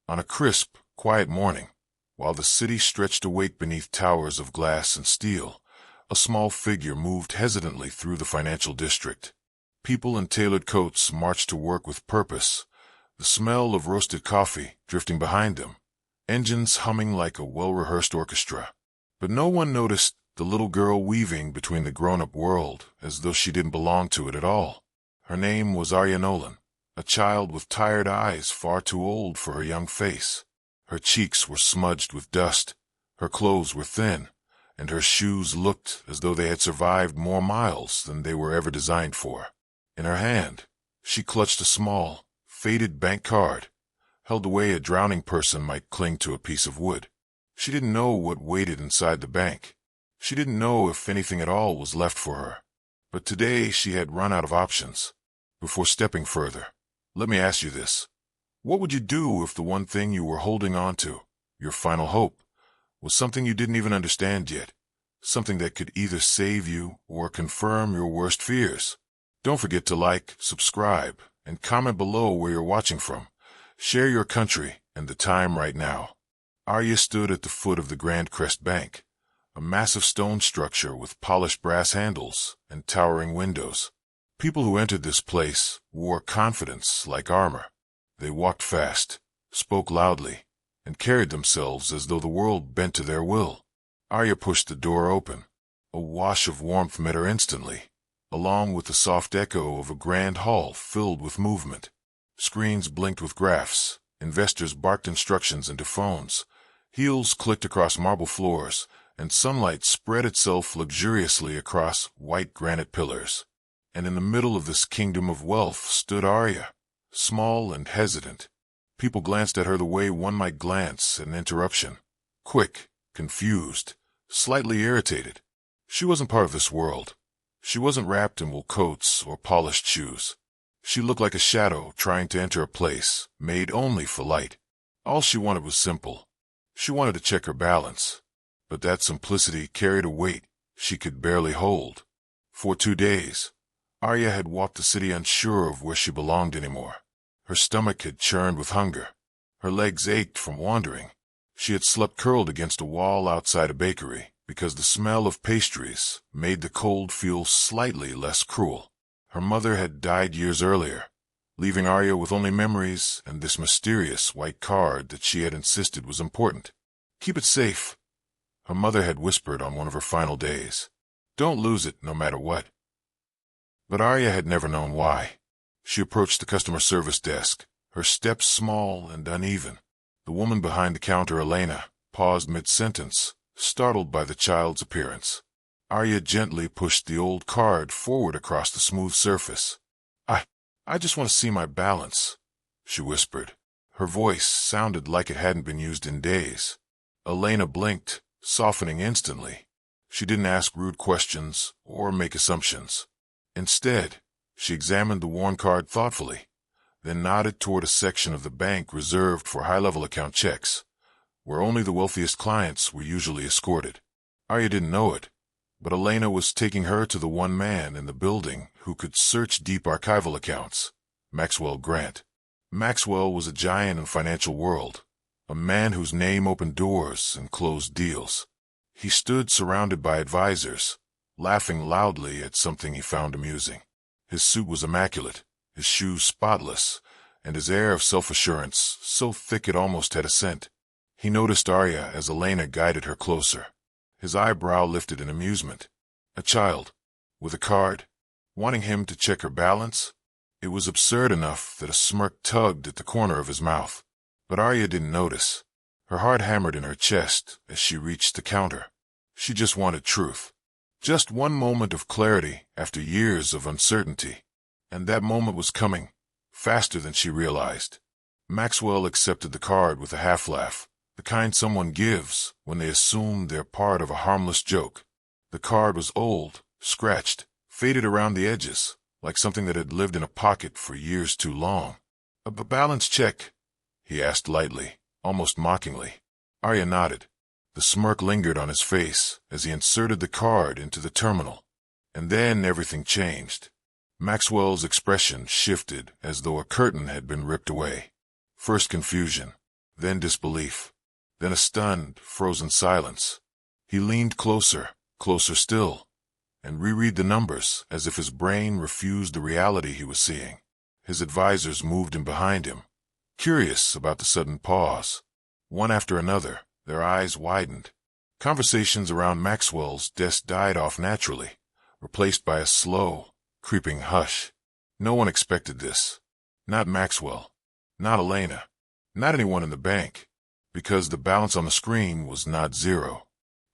On a crisp, quiet morning, while the city stretched awake beneath towers of glass and steel, a small figure moved hesitantly through the financial district. People in tailored coats marched to work with purpose, the smell of roasted coffee drifting behind them, engines humming like a well-rehearsed orchestra. But no one noticed the little girl weaving between the grown-up world as though she didn't belong to it at all. Her name was Arya Nolan, a child with tired eyes far too old for her young face. Her cheeks were smudged with dust, her clothes were thin, and her shoes looked as though they had survived more miles than they were ever designed for. In her hand, she clutched a small, faded bank card, held the way a drowning person might cling to a piece of wood. She didn't know what waited inside the bank. She didn't know if anything at all was left for her. But today she had run out of options. Before stepping further, let me ask you this. What would you do if the one thing you were holding on to, your final hope, was something you didn't even understand yet? Something that could either save you or confirm your worst fears? Don't forget to like, subscribe, and comment below where you're watching from. Share your country and the time right now. Arya stood at the foot of the Grand Crest Bank, a massive stone structure with polished brass handles and towering windows. People who entered this place wore confidence like armor. They walked fast, spoke loudly, and carried themselves as though the world bent to their will. Arya pushed the door open. A wash of warmth met her instantly, along with the soft echo of a grand hall filled with movement. Screens blinked with graphs, investors barked instructions into phones, heels clicked across marble floors, and sunlight spread itself luxuriously across white granite pillars. And in the middle of this kingdom of wealth stood Arya, small and hesitant. People glanced at her the way one might glance at an interruption. Quick, confused, slightly irritated. She wasn't part of this world. She wasn't wrapped in wool coats or polished shoes. She looked like a shadow trying to enter a place made only for light. All she wanted was simple. She wanted to check her balance. But that simplicity carried a weight she could barely hold. For 2 days, Arya had walked the city unsure of where she belonged anymore. Her stomach had churned with hunger. Her legs ached from wandering. She had slept curled against a wall outside a bakery because the smell of pastries made the cold feel slightly less cruel. Her mother had died years earlier, leaving Arya with only memories and this mysterious white card that she had insisted was important. Keep it safe, her mother had whispered on one of her final days. Don't lose it no matter what. But Arya had never known why. She approached the customer service desk, her steps small and uneven. The woman behind the counter, Elena, paused mid-sentence, startled by the child's appearance. Arya gently pushed the old card forward across the smooth surface. I just want to see my balance, she whispered. Her voice sounded like it hadn't been used in days. Elena blinked, softening instantly. She didn't ask rude questions or make assumptions. Instead, she examined the worn card thoughtfully, then nodded toward a section of the bank reserved for high-level account checks, where only the wealthiest clients were usually escorted. Arya didn't know it, but Elena was taking her to the one man in the building who could search deep archival accounts, Maxwell Grant. Maxwell was a giant in the financial world, a man whose name opened doors and closed deals. He stood surrounded by advisors, laughing loudly at something he found amusing. His suit was immaculate, his shoes spotless, and his air of self-assurance so thick it almost had a scent. He noticed Arya as Elena guided her closer. His eyebrow lifted in amusement. A child, with a card, wanting him to check her balance? It was absurd enough that a smirk tugged at the corner of his mouth. But Arya didn't notice. Her heart hammered in her chest as she reached the counter. She just wanted truth. Just one moment of clarity after years of uncertainty. And that moment was coming, faster than she realized. Maxwell accepted the card with a half-laugh, the kind someone gives when they assume they're part of a harmless joke. The card was old, scratched, faded around the edges, like something that had lived in a pocket for years too long. A balance check? He asked lightly, almost mockingly. Arya nodded. The smirk lingered on his face as he inserted the card into the terminal. And then everything changed. Maxwell's expression shifted as though a curtain had been ripped away. First confusion, then disbelief, then a stunned, frozen silence. He leaned closer, closer still, and reread the numbers as if his brain refused the reality he was seeing. His advisors moved in behind him, curious about the sudden pause. One after another, their eyes widened. Conversations around Maxwell's desk died off naturally, replaced by a slow, creeping hush. No one expected this. Not Maxwell. Not Elena. Not anyone in the bank. Because the balance on the screen was not zero.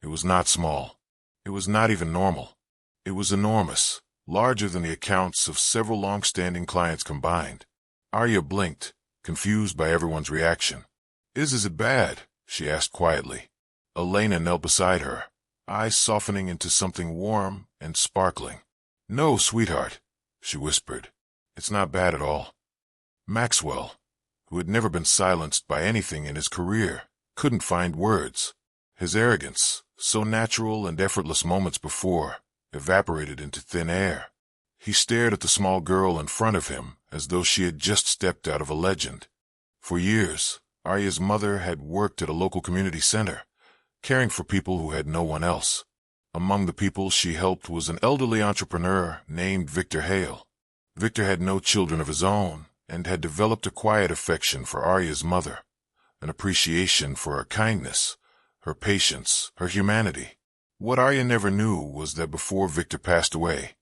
It was not small. It was not even normal. It was enormous, larger than the accounts of several long-standing clients combined. Arya blinked, confused by everyone's reaction. Is it bad?" she asked quietly. Elena knelt beside her, eyes softening into something warm and sparkling. "No, sweetheart," she whispered. "It's not bad at all." Maxwell, who had never been silenced by anything in his career, couldn't find words. His arrogance, so natural and effortless moments before, evaporated into thin air. He stared at the small girl in front of him as though she had just stepped out of a legend. For years, Arya's mother had worked at a local community center, caring for people who had no one else. Among the people she helped was an elderly entrepreneur named Victor Hale. Victor had no children of his own and had developed a quiet affection for Arya's mother, an appreciation for her kindness, her patience, her humanity. What Arya never knew was that before Victor passed away,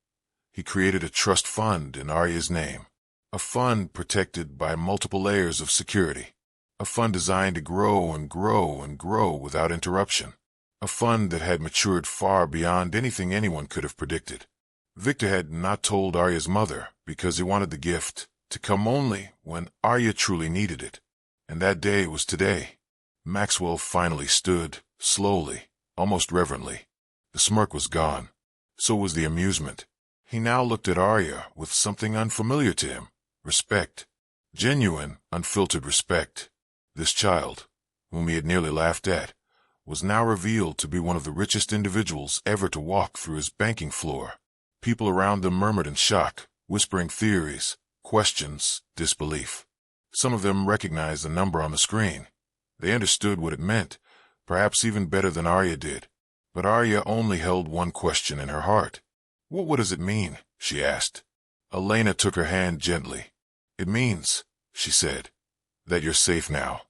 he created a trust fund in Arya's name, a fund protected by multiple layers of security, a fund designed to grow and grow and grow without interruption, a fund that had matured far beyond anything anyone could have predicted. Victor had not told Arya's mother because he wanted the gift to come only when Arya truly needed it, and that day was today. Maxwell finally stood, slowly, almost reverently. The smirk was gone. So was the amusement. He now looked at Arya with something unfamiliar to him. Respect. Genuine, unfiltered respect. This child, whom he had nearly laughed at, was now revealed to be one of the richest individuals ever to walk through his banking floor. People around them murmured in shock, whispering theories, questions, disbelief. Some of them recognized the number on the screen. They understood what it meant, perhaps even better than Arya did. But Arya only held one question in her heart. What does it mean?" she asked. Elena took her hand gently. "It means," she said, "that you're safe now.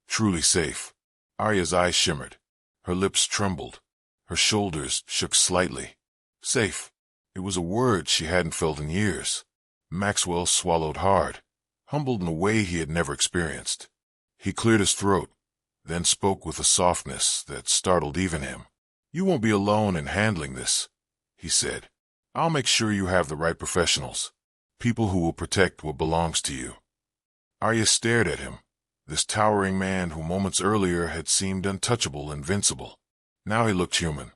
Truly safe." Arya's eyes shimmered. Her lips trembled. Her shoulders shook slightly. Safe. It was a word she hadn't felt in years. Maxwell swallowed hard, humbled in a way he had never experienced. He cleared his throat, then spoke with a softness that startled even him. "You won't be alone in handling this," he said. "I'll make sure you have the right professionals, people who will protect what belongs to you." Arya stared at him, this towering man who moments earlier had seemed untouchable, invincible. Now he looked human,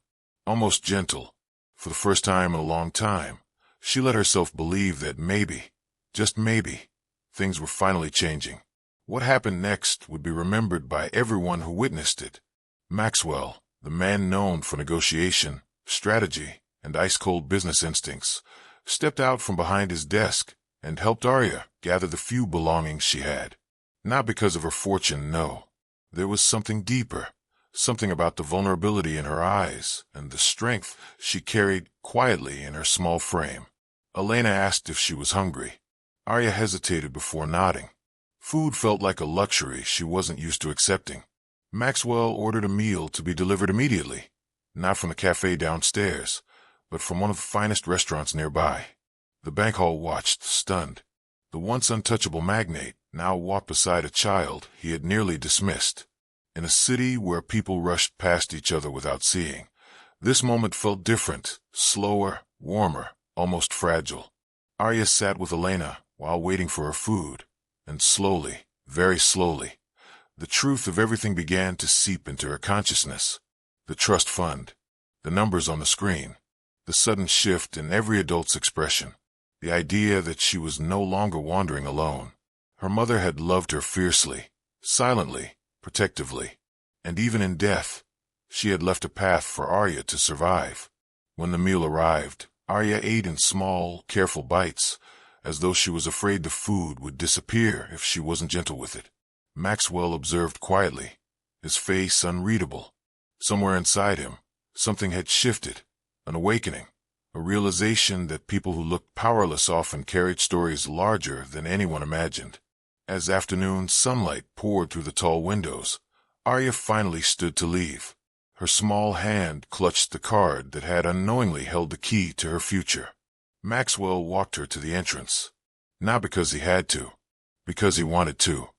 almost gentle. For the first time in a long time, she let herself believe that maybe, just maybe, things were finally changing. What happened next would be remembered by everyone who witnessed it. Maxwell, the man known for negotiation, strategy, and ice-cold business instincts, stepped out from behind his desk and helped Arya gather the few belongings she had. Not because of her fortune, no. There was something deeper, something about the vulnerability in her eyes and the strength she carried quietly in her small frame. Elena asked if she was hungry. Arya hesitated before nodding. Food felt like a luxury she wasn't used to accepting. Maxwell ordered a meal to be delivered immediately, not from the cafe downstairs, but from one of the finest restaurants nearby. The bank hall watched, stunned. The once untouchable magnate now walked beside a child he had nearly dismissed. In a city where people rushed past each other without seeing, this moment felt different, slower, warmer, almost fragile. Arya sat with Elena while waiting for her food, and slowly, very slowly, the truth of everything began to seep into her consciousness. The trust fund, the numbers on the screen, the sudden shift in every adult's expression, the idea that she was no longer wandering alone. Her mother had loved her fiercely, silently, protectively, and even in death, she had left a path for Arya to survive. When the meal arrived, Arya ate in small, careful bites, as though she was afraid the food would disappear if she wasn't gentle with it. Maxwell observed quietly, his face unreadable. Somewhere inside him, something had shifted, an awakening, a realization that people who looked powerless often carried stories larger than anyone imagined. As afternoon sunlight poured through the tall windows, Arya finally stood to leave. Her small hand clutched the card that had unknowingly held the key to her future. Maxwell walked her to the entrance. Not because he had to, because he wanted to.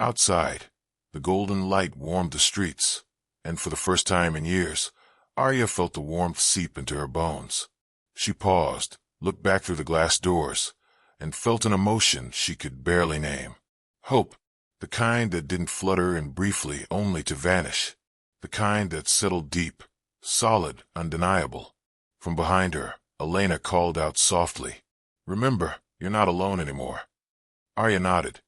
Outside, the golden light warmed the streets, and for the first time in years, Arya felt the warmth seep into her bones. She paused, looked back through the glass doors, and felt an emotion she could barely name. Hope, the kind that didn't flutter in briefly only to vanish, the kind that settled deep, solid, undeniable. From behind her, Elena called out softly, "Remember, you're not alone anymore." Arya nodded.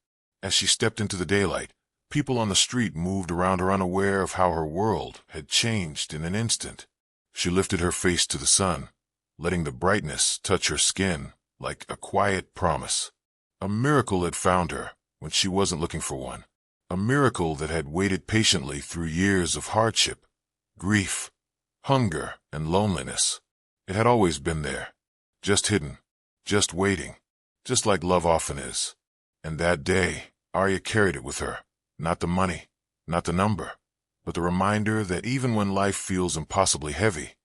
As she stepped into the daylight, people on the street moved around her unaware of how her world had changed in an instant. She lifted her face to the sun, letting the brightness touch her skin like a quiet promise. A miracle had found her when she wasn't looking for one. A miracle that had waited patiently through years of hardship, grief, hunger, and loneliness. It had always been there, just hidden, just waiting, just like love often is. And that day, Arya carried it with her. Not the money, not the number, but the reminder that even when life feels impossibly heavy,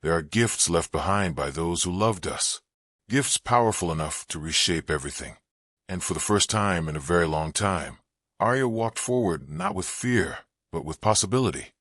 there are gifts left behind by those who loved us. Gifts powerful enough to reshape everything. And for the first time in a very long time, Arya walked forward not with fear, but with possibility.